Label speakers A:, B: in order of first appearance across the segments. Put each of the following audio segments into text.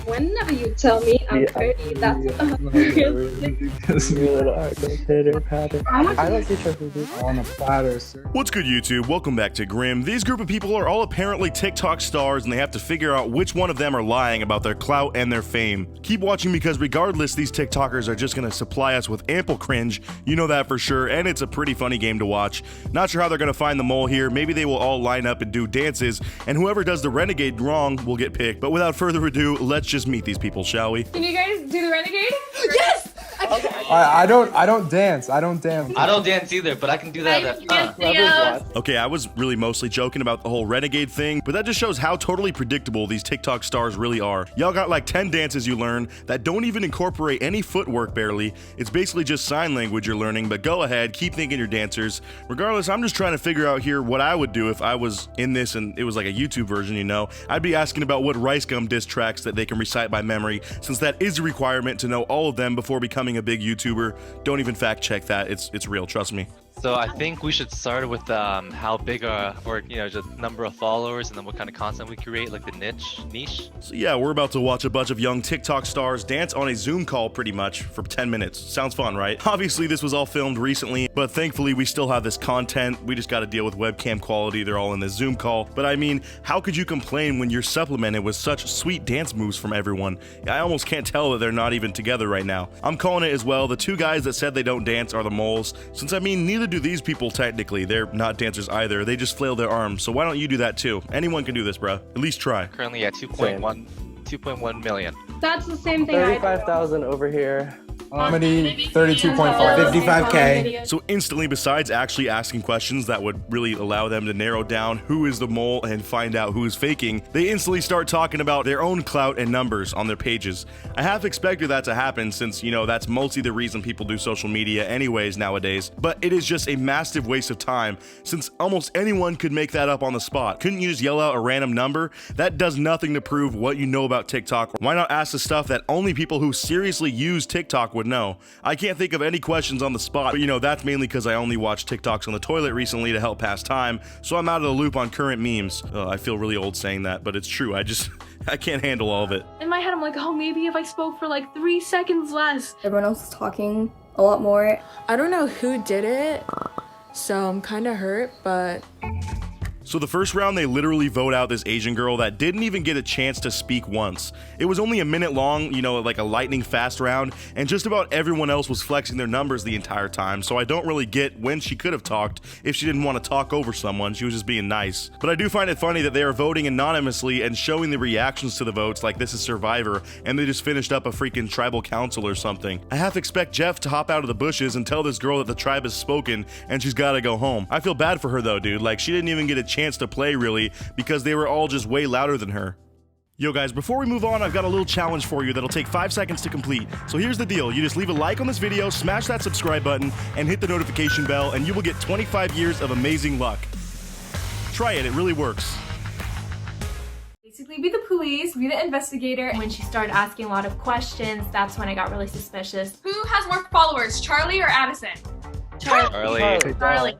A: Whenever you tell me I'm pretty, that's a
B: I don't teach her who
C: On a platter, sir.
D: What's good, YouTube? Welcome back to Grimm. These group of people are all apparently TikTok stars, and they have to figure out which one of them are lying about their clout and their fame. Keep watching because regardless, these TikTokers are just gonna supply us with ample cringe, you know that for sure, and it's a pretty funny game to watch. Not sure how they're gonna find the mole here. Maybe they will all line up and do dances, and whoever does the renegade wrong will get picked. But without further ado, let's just meet these people, shall we?
A: Can you guys do the renegade?
E: Yes!
C: I don't dance. I don't dance.
E: I don't dance either, but I can do that.
D: Okay, I was really mostly joking about the whole renegade thing, but that just shows how totally predictable these TikTok stars really are. Y'all got like 10 dances you learn that don't even incorporate any footwork barely. It's basically just sign language you're learning, but go ahead, keep thinking you're dancers. Regardless, I'm just trying to figure out here what I would do if I was in this and it was like a YouTube version, you know? I'd be asking about what Rice Gum diss tracks that they can recite by memory, since that is a requirement to know all of them before becoming a big YouTuber. Don't even fact check that, it's real, trust me.
E: So I think we should start with how big or just number of followers, and then what kind of content we create, like the niche.
D: So yeah, we're about to watch a bunch of young TikTok stars dance on a Zoom call pretty much for 10 minutes. Sounds fun, right? Obviously this was all filmed recently, but thankfully we still have this content. We just gotta deal with webcam quality. They're all in this Zoom call. But I mean, how could you complain when you're supplemented with such sweet dance moves from everyone? I almost can't tell that they're not even together right now. I'm calling it as well. The two guys that said they don't dance are the moles, since I mean, neither do these people technically. They're not dancers either. They just flail their arms. So why don't you do that too? Anyone can do this, bro. At least try.
E: Currently at 2.1 million.
A: That's the same thing.
B: 35,000 over here.
C: How many? 32.5.
A: 55K.
D: So instantly, besides actually asking questions that would really allow them to narrow down who is the mole and find out who is faking, they instantly start talking about their own clout and numbers on their pages. I half expected that to happen since, you know, that's mostly the reason people do social media anyways nowadays, but it is just a massive waste of time since almost anyone could make that up on the spot. Couldn't you just yell out a random number? That does nothing to prove what you know about TikTok. Why not ask the stuff that only people who seriously use TikTok would know? I can't think of any questions on the spot, but you know, that's mainly because I only watched TikToks on the toilet recently to help pass time, so I'm out of the loop on current memes. I feel really old saying that, but it's true. I can't handle all of it.
A: In my head, I'm like, oh, maybe if I spoke for like 3 seconds less.
F: Everyone else is talking a lot more.
G: I don't know who did it, so I'm kind of hurt, but...
D: So the first round, they literally vote out this Asian girl that didn't even get a chance to speak once. It was only a minute long, you know, like a lightning fast round, and just about everyone else was flexing their numbers the entire time, so I don't really get when she could have talked if she didn't want to talk over someone. She was just being nice. But I do find it funny that they are voting anonymously and showing the reactions to the votes like this is Survivor, and they just finished up a freaking tribal council or something. I half expect Jeff to hop out of the bushes and tell this girl that the tribe has spoken and she's gotta go home. I feel bad for her though, dude. Like, she didn't even get a chance to play really because they were all just way louder than her. Yo guys, before we move on, I've got a little challenge for you that'll take 5 seconds to complete. So here's the deal. You just leave a like on this video, smash that subscribe button, and hit the notification bell, and you will get 25 years of amazing luck. Try it, it really works.
H: Basically be the police, be the investigator. When she started asking a lot of questions, that's when I got really suspicious.
I: Who has more followers, Charlie or Addison?
H: Charlie.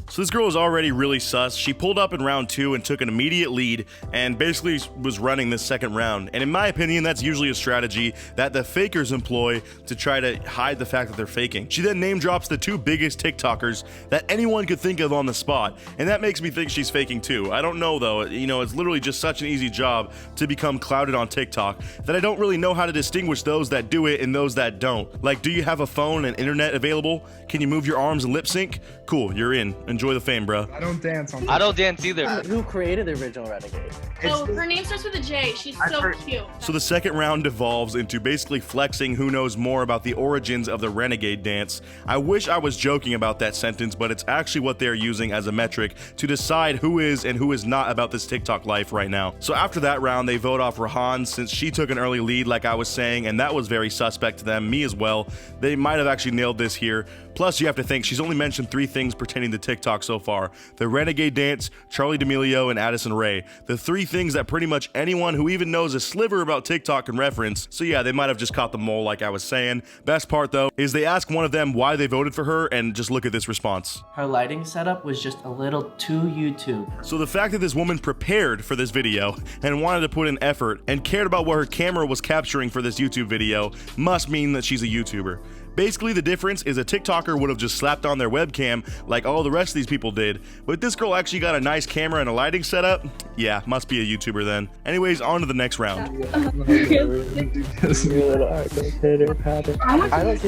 D: So this girl was already really sus. She pulled up in round 2 and took an immediate lead and basically was running this second round. And in my opinion, that's usually a strategy that the fakers employ to try to hide the fact that they're faking. She then name drops the 2 biggest TikTokers that anyone could think of on the spot. And that makes me think she's faking too. I don't know though. You know, it's literally just such an easy job to become clouded on TikTok that I don't really know how to distinguish those that do it and those that don't. Like, do you have a phone and internet available? Can you move your arms and lip sync? Cool, you're in. Enjoy the fame, bro.
C: I don't dance.
E: I don't dance either.
B: Who created the original Renegade?
I: Oh, her name starts with a J. She's so cute.
D: So the second round devolves into basically flexing who knows more about the origins of the renegade dance. I wish I was joking about that sentence, but it's actually what they're using as a metric to decide who is and who is not about this TikTok life right now. So after that round, they vote off Rahan since she took an early lead, like I was saying, and that was very suspect to them, me as well. They might have actually nailed this here. Plus, you have to think she's only mentioned 3 things pertaining to TikTok so far: the Renegade Dance, Charlie D'Amelio, and Addison Rae. The 3 things that pretty much anyone who even knows a sliver about TikTok can reference. So yeah, they might have just caught the mole like I was saying. Best part though is they ask one of them why they voted for her, and just look at this response.
B: Her lighting setup was just a little too YouTube.
D: So the fact that this woman prepared for this video and wanted to put in effort and cared about what her camera was capturing for this YouTube video must mean that she's a YouTuber. Basically, the difference is a TikToker would have just slapped on their webcam like all the rest of these people did, but this girl actually got a nice camera and a lighting setup. Yeah, must be a YouTuber then. Anyways, on to the next round.
B: I don't teach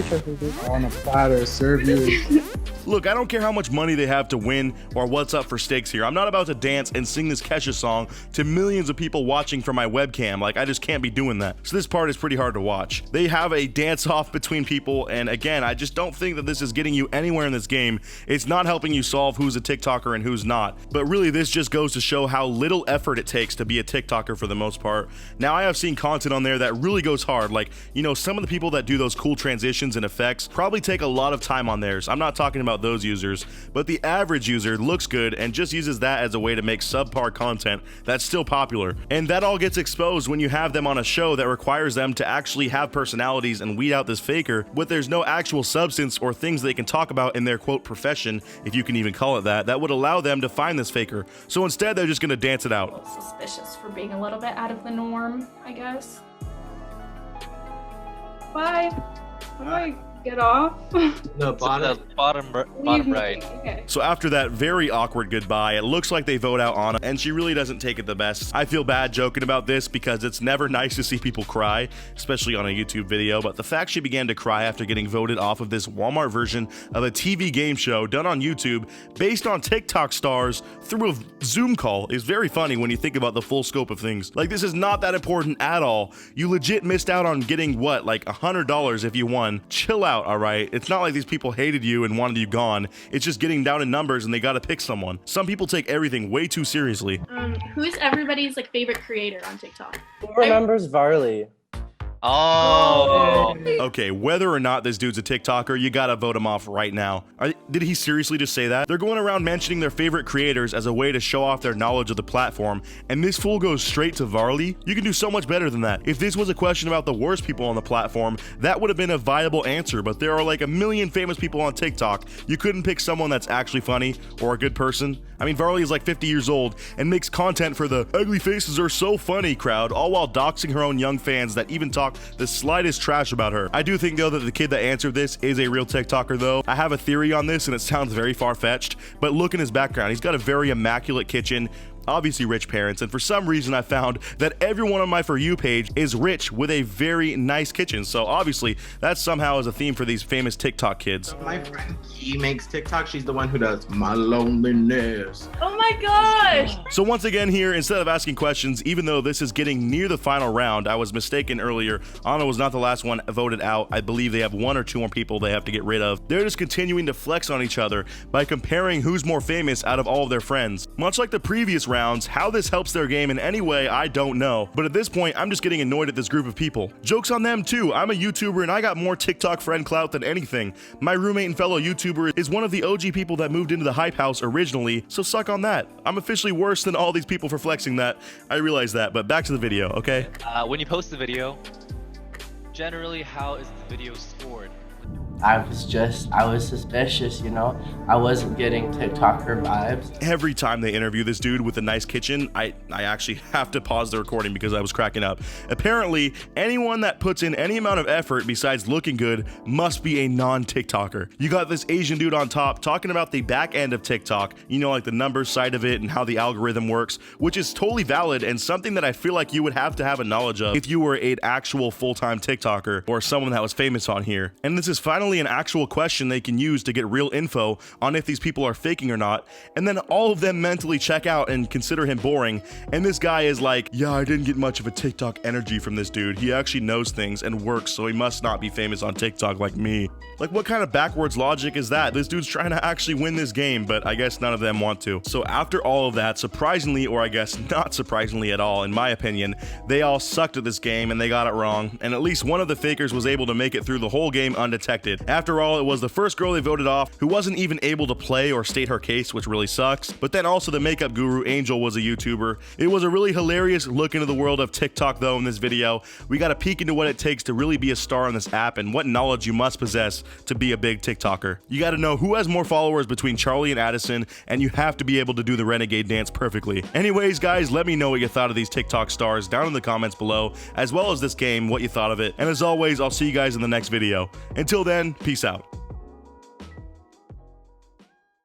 B: her who do.
C: On a platter, serve you.
D: Look, I don't care how much money they have to win or what's up for stakes here. I'm not about to dance and sing this Kesha song to millions of people watching from my webcam. Like, I just can't be doing that. So this part is pretty hard to watch. They have a dance-off between people, and again, I just don't think that this is getting you anywhere in this game. It's not helping you solve who's a TikToker and who's not. But really, this just goes to show how little effort it takes to be a TikToker for the most part. Now, I have seen content on there that really goes hard. Like, you know, some of the people that do those cool transitions and effects probably take a lot of time on theirs. I'm not talking about those users, but the average user looks good and just uses that as a way to make subpar content that's still popular. And that all gets exposed when you have them on a show that requires them to actually have personalities and weed out this faker, but there's no actual substance or things they can talk about in their quote profession, if you can even call it that, that would allow them to find this faker. So instead, they're just gonna dance it out.
H: Suspicious for being a little bit out of the norm, I guess. Bye. How do I get off?
E: The bottom right.
H: Okay.
D: So after that very awkward goodbye, it looks like they vote out Anna, and she really doesn't take it the best. I feel bad joking about this because it's never nice to see people cry, especially on a YouTube video, but the fact she began to cry after getting voted off of this Walmart version of a TV game show done on YouTube based on TikTok stars through a Zoom call is very funny when you think about the full scope of things. Like, this is not that important at all. You legit missed out on getting what, like $100 if you won. Chill out. All right, it's not like these people hated you and wanted you gone. It's just getting down in numbers and they gotta pick someone. Some people take everything way too seriously.
I: Who's everybody's like favorite creator on TikTok?
B: Who remembers Varley?
E: Oh.
D: Okay, whether or not this dude's a TikToker, you gotta vote him off right now. Did he seriously just say that? They're going around mentioning their favorite creators as a way to show off their knowledge of the platform, and this fool goes straight to Varley? You can do so much better than that. If this was a question about the worst people on the platform, that would have been a viable answer, but there are like a million famous people on TikTok. You couldn't pick someone that's actually funny or a good person. I mean, Varley is like 50 years old and makes content for the ugly faces are so funny crowd, all while doxing her own young fans that even talk the slightest trash about her. I do think though that the kid that answered this is a real TikToker though. I have a theory on this and it sounds very far-fetched, but look in his background. He's got a very immaculate kitchen, obviously rich parents, and for some reason I found that everyone on my For You page is rich with a very nice kitchen, so obviously that somehow is a theme for these famous TikTok kids.
J: My friend Key makes TikTok. She's the one who does My Loneliness.
I: Oh my gosh!
D: So once again here, instead of asking questions, even though this is getting near the final round, I was mistaken earlier. Anna was not the last one voted out. I believe they have 1 or 2 more people they have to get rid of. They're just continuing to flex on each other by comparing who's more famous out of all of their friends. Much like the previous rounds, how this helps their game in any way, I don't know. But at this point, I'm just getting annoyed at this group of people. Joke's on them too. I'm a YouTuber and I got more TikTok friend clout than anything. My roommate and fellow YouTuber is one of the OG people that moved into the Hype House originally, so suck on that. I'm officially worse than all these people for flexing that. I realize that, but back to the video, okay?
E: When you post the video, generally how is the video scored?
B: I was suspicious, you know? I wasn't getting TikToker vibes.
D: Every time they interview this dude with a nice kitchen, I actually have to pause the recording because I was cracking up. Apparently, anyone that puts in any amount of effort besides looking good must be a non-TikToker. You got this Asian dude on top talking about the back end of TikTok, you know, like the numbers side of it and how the algorithm works, which is totally valid and something that I feel like you would have to have a knowledge of if you were an actual full-time TikToker or someone that was famous on here. And this is finally an actual question they can use to get real info on if these people are faking or not, and then all of them mentally check out and consider him boring, and this guy is like, yeah, I didn't get much of a TikTok energy from this dude. He actually knows things and works, so he must not be famous on TikTok like me. Like, what kind of backwards logic is that? This dude's trying to actually win this game, but I guess none of them want to. So after all of that, surprisingly, or I guess not surprisingly at all, in my opinion, they all sucked at this game and they got it wrong, and at least one of the fakers was able to make it through the whole game undetected. After all, it was the first girl they voted off who wasn't even able to play or state her case, which really sucks. But then also the makeup guru Angel was a YouTuber. It was a really hilarious look into the world of TikTok though in this video. We got a peek into what it takes to really be a star on this app and what knowledge you must possess to be a big TikToker. You gotta know who has more followers between Charlie and Addison, and you have to be able to do the renegade dance perfectly. Anyways guys, let me know what you thought of these TikTok stars down in the comments below, as well as this game, what you thought of it. And as always, I'll see you guys in the next video. Until then, peace out.